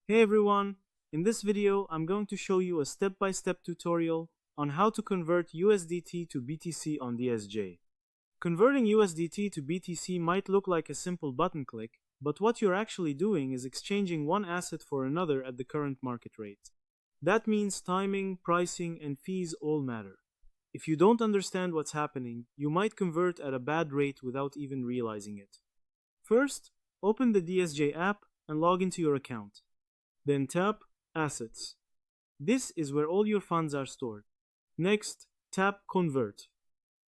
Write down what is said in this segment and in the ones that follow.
Hey everyone, in this video I'm going to show you a step-by-step tutorial on how to convert USDT to BTC on DSJ. Converting USDT to BTC might look like a simple button click, but what you're actually doing is exchanging one asset for another at the current market rate. That means timing, pricing, and fees all matter. If you don't understand what's happening, you might convert at a bad rate without even realizing it. First, open the DSJ app and log into your account. Then tap Assets. This is where all your funds are stored. Next, tap Convert.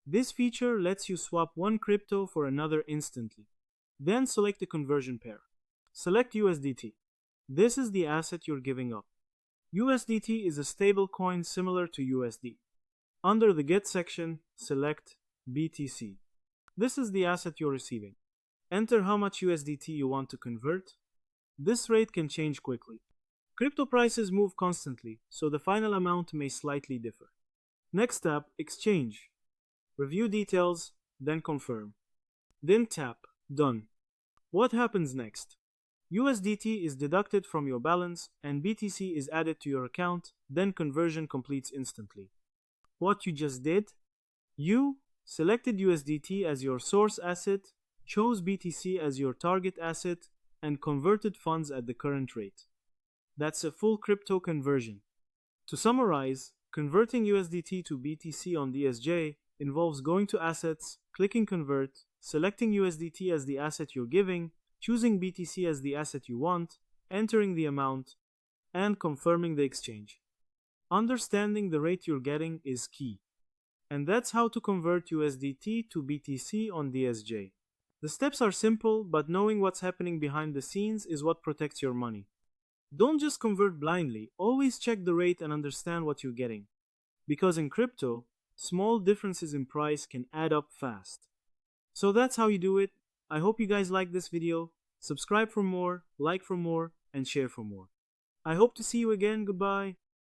This feature lets you swap one crypto for another instantly. Then select the conversion pair. Select USDT. This is the asset you're giving up. USDT is a stable coin similar to USD. Under the Get section, select BTC. This is the asset you're receiving. Enter how much USDT you want to convert. This rate can change quickly. Crypto prices move constantly, so the final amount may slightly differ. Next tap Exchange. Review details, then confirm. Then tap Done. What happens next? USDT is deducted from your balance and BTC is added to your account, then conversion completes instantly. What you just did? You selected USDT as your source asset, chose BTC as your target asset, and converted funds at the current rate. That's a full crypto conversion. To summarize, converting USDT to BTC on DSJ involves going to Assets, clicking Convert, selecting USDT as the asset you're giving, choosing BTC as the asset you want, entering the amount, and confirming the exchange. Understanding the rate you're getting is key. And that's how to convert USDT to BTC on DSJ. The steps are simple, but knowing what's happening behind the scenes is what protects your money. Don't just convert blindly, always check the rate and understand what you're getting. Because in crypto, small differences in price can add up fast. So that's how you do it. I hope you guys liked this video. Subscribe for more, like for more, and share for more. I hope to see you again. Goodbye.